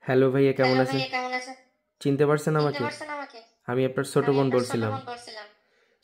Hello ভাইয়া, কেমন hello আছেন? ভাইয়া, কেমন আছেন? চিনতে পারছেন চিনতে আমাকে? পারছেন আমাকে? আমি আপনার ছোট আমি বোন আপনার ছোট বলছিলাম। বোন বলছিলাম।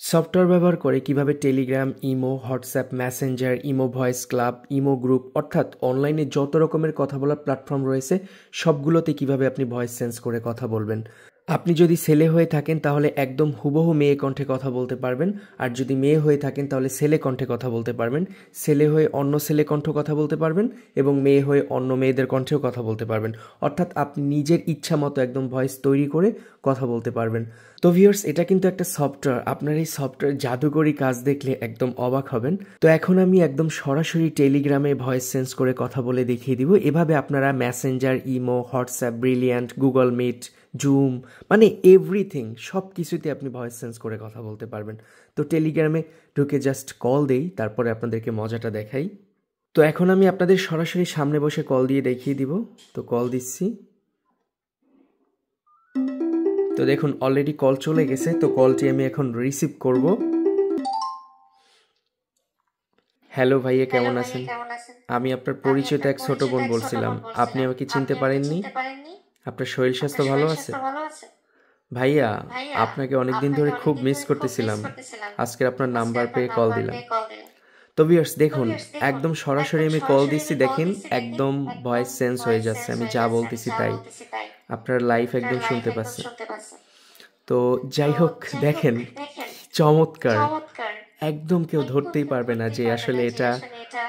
সফটওয়্যার ব্যবহার করে কিভাবে Telegram, imo, WhatsApp, Messenger, imo voice club, imo group অর্থাৎ অনলাইনে যত রকমের কথা বলার প্ল্যাটফর্ম রয়েছে সবগুলোতে কিভাবে আপনি ভয়েস সেন্স করে কথা বলবেন। আপনি যদি ছেলে হয়ে থাকেন তাহলে একদম হুবহু মেয়ে কণ্ঠে কথা বলতে পারবেন, আর যদি মেয়ে হয়ে থাকেন তাহলে ছেলে কণ্ঠে কথা বলতে পারবেন। ছেলে হয়ে অন্য ছেলে কণ্ঠ কথা বলতে পারবেন এবং মেয়ে হয়ে অন্য মেয়েদের কণ্ঠেও কথা বলতে পারবেন। অর্থাৎ আপনি নিজের ইচ্ছা মতো একদম ভয়েস তৈরি করে কথা বলতে পারবেন। তো ভিউয়ার্স, এটা কিন্তু একটা সফটওয়্যার। আপনার এই সফটওয়্যার জাদুকরি কাজ দেখলে একদম অবাক হবেন। তো এখন আমি একদম সরাসরি টেলিগ্রামে ভয়েস সেন্স করে কথা বলে দেখিয়ে দিব। এভাবে আপনারা Messenger, imo, WhatsApp, Brilliant, Google Meet, Zoom, মানে এভরিথিং সব কিছুতে আপনি ভয়েস সেন্স করে কথা বলতে পারবেন। তো টেলিগ্রামে ঢুকে জাস্ট কল দেই, তারপরে আপনাদেরকে মজাটা দেখাই। তো এখন আমি আপনাদের সরাসরি সামনে বসে কল দিয়ে দেখিয়ে দিব। তো কল দিচ্ছি। তো দেখুন অলরেডি কল চলে গেছে। তো কলটি আমি এখন রিসিভ করব। হ্যালো ভাইয়া, হ্যালো কেমন ভাইয়া, আছেন? কেমন আছেন? আমি আপনার আমি পরিচিত আপনার এক ছোট পরিচিত বোন এক ছোট বলছিলাম। বোন আপনি বলছিলাম। আমাকে আপনি চিনতে আমাকে পারেননি? চিনতে পারেননি? আপনার শরীর আপনার স্বাস্থ্য ভালো শরীর আছে? স্বাস্থ্য ভালো আছে? ভাইয়া, ভাইয়া, আপনাকে অনেকদিন আপনাকে ধরে খুব অনেকদিন মিস ধরে খুব মিস করতেছিলাম। করতেছিলাম। আজকের আপনার আজকে নাম্বার আপনার পেয়ে কল নাম্বার দিলাম। পেয়ে কল দিলাম। তো ভিউয়ার্স তো দেখুন, ভিউয়ার্স দেখুন, একদম সরাসরি একদম আমি কল সরাসরি দিচ্ছি, আমি কল দেখেন দিচ্ছি, দেখেন একদম একদম ভয়েস সেন্স হয়ে ভয়েস যাচ্ছে। সেন্স আমি হয়ে যা যাচ্ছে। আমি বলতেছি যা তাই। বলতেছি তাই। আপনার লাইফ আপনার একদম লাইফ শুনতে একদম পাচ্ছেন। শুনতে পাচ্ছেন। তো তো যাই হোক, যাই হোক, দেখেন দেখেন চমৎকার। চমৎকার। একদম কেউ একদম ধরতেই কেউ পারবে না ধরতেই যে পারবে আসলে না যে এটা আসলে এটা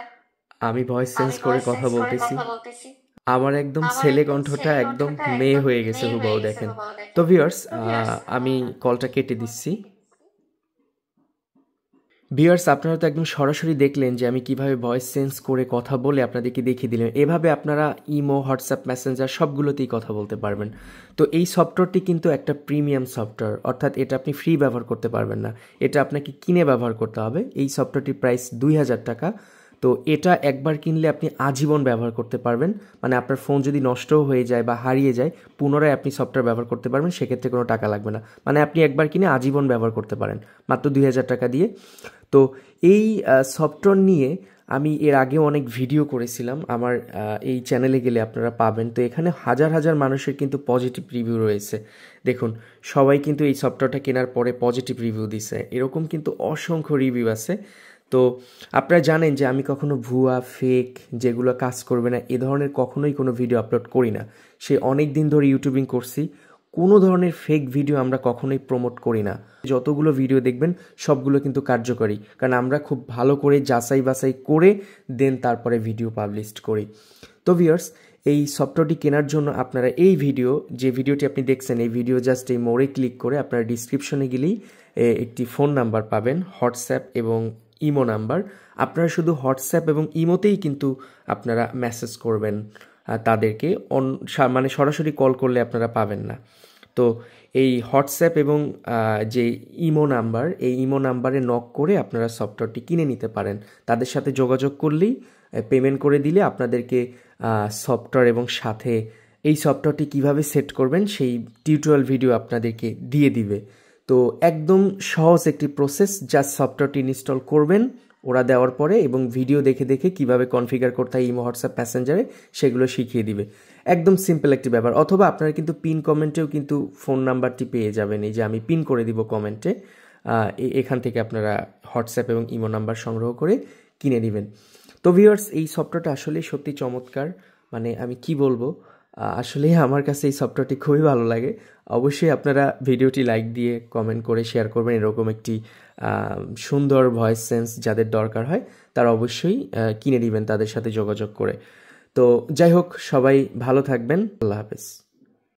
আমি ভয়েস সেন্স আমি করে ভয়েস কথা সেন্স করে বলতেছি। কথা বলতেছি। আমার একদম আমার ছেলে একদম কণ্ঠটা ছেলে একদম কণ্ঠটা মেয়ে একদম হয়ে গেছে মেয়ে হয়ে হুবাহু, গেছে দেখেন। হুবহু, তো দেখেন। ভিউয়ার্স, তো ভিউয়ার্স, আমি কলটা কেটে দিচ্ছি। ভিউয়ার্স, আপনারা তো একদম সরাসরি দেখলেন যে আমি কিভাবে ভয়েস চেঞ্জ করে কথা বলে আপনাদেরকে দেখিয়ে দিলাম। এভাবে আপনারা ইমো, হোয়াটসঅ্যাপ, মেসেঞ্জার সবগুলোতেই কথা বলতে পারবেন। তো এই সফটওয়্যারটি কিন্তু একটা প্রিমিয়াম সফটওয়্যার, অর্থাৎ এটা আপনি ফ্রি ব্যবহার করতে পারবেন না। এটা আপনাকে কিনে ব্যবহার করতে হবে। এই সফটওয়্যারটির প্রাইস 2000 টাকা। তো এটা একবার কিনলে আপনি আজীবন ব্যবহার করতে পারবেন। মানে আপনার ফোন যদি নষ্টও হয়ে যায় বা হারিয়ে যায়, পুনরায় আপনি সফটওয়্যার ব্যবহার করতে পারবেন, সেক্ষেত্রে কোনো টাকা লাগবে না। মানে আপনি একবার কিনে আজীবন ব্যবহার করতে পারেন মাত্র 2000 টাকা দিয়ে। তো এই সফটওয়্যার নিয়ে আমি এর আগেও অনেক ভিডিও করেছিলাম। আমার এই চ্যানেলে গেলে আপনারা পাবেন। তো এখানে হাজার হাজার মানুষের কিন্তু পজিটিভ রিভিউ রয়েছে। দেখুন, সবাই কিন্তু এই সফটওয়্যারটা কেনার পরে পজিটিভ রিভিউ দিছে। এরকম কিন্তু অসংখ্য রিভিউ আছে। তো আপনারা জানেন যে আমি কখনো ভুয়া, ফেক, যেগুলো কাজ করবে না এ ধরনের কখনোই কোনো ভিডিও আপলোড করি না। সে অনেক দিন ধরে ইউটিউবিং করছি। কোনো ধরনের ফেক ভিডিও আমরা কখনোই প্রমোট করি না। যতগুলো ভিডিও দেখবেন সবগুলো কিন্তু কার্যকরী, কারণ আমরা খুব ভালো করে যাচাই বাছাই করে দেন তারপরে ভিডিও পাবলিশ করি। তো ভিউয়ার্স, এই সফটওয়্যারটি কেনার জন্য আপনারা এই ভিডিও, যে ভিডিওটি আপনি দেখছেন, এই ভিডিও জাস্ট এই মোড়ে ক্লিক করে আপনারা ডিসক্রিপশনে গেলেই একটি ফোন নাম্বার পাবেন, হোয়াটসঅ্যাপ এবং ইমো নাম্বার। আপনারা শুধু হোয়াটসঅ্যাপ এবং ইমোতেই কিন্তু আপনারা মেসেজ করবেন তাদেরকে, মানে সরাসরি কল করলে আপনারা পাবেন না। তো এই হোয়াটসঅ্যাপ এবং যে ইমো নাম্বার, এই ইমো নাম্বারে নক করে আপনারা সফটওয়্যারটি কিনে নিতে পারেন। তাদের সাথে যোগাযোগ করলেই, পেমেন্ট করে দিলে আপনাদেরকে সফটওয়্যার এবং সাথে এই সফটওয়্যারটি কিভাবে সেট করবেন সেই টিউটোরিয়াল ভিডিও আপনাদেরকে দিয়ে দিবে। তো একদম সহজ একটি প্রসেস। জাস্ট সফটওয়্যারটি ইনস্টল করবেন ওরা দেওয়ার পরে, এবং ভিডিও দেখে দেখে কিভাবে কনফিগার করতে হয় ইমো, হোয়াটসঅ্যাপ, প্যাসেঞ্জারে সেগুলো শিখিয়ে দিবে। একদম সিম্পল একটি ব্যাপার। অথবা আপনারা কিন্তু পিন কমেন্টেও কিন্তু ফোন নাম্বারটি পেয়ে যাবেন। এই যে আমি পিন করে দিব কমেন্টে, এখান থেকে আপনারা হোয়াটসঅ্যাপ এবং ইমো নাম্বার সংগ্রহ করে কিনে নেবেন। তো ভিউয়ার্স, এই সফটওয়্যারটা আসলে সত্যি চমৎকার। মানে আমি কি বলবো, আসলে আমার কাছে এই সফটওয়্যারটি খুবই ভালো লাগে। অবশ্যই আপনারা ভিডিওটি লাইক দিয়ে কমেন্ট করে শেয়ার করবেন। এরকম একটি সুন্দর ভয়েস সেন্স যাদের দরকার হয় তারা অবশ্যই কিনে নেবেন তাদের সাথে যোগাযোগ করে। তো যাই হোক, সবাই ভালো থাকবেন। আল্লাহ হাফেজ।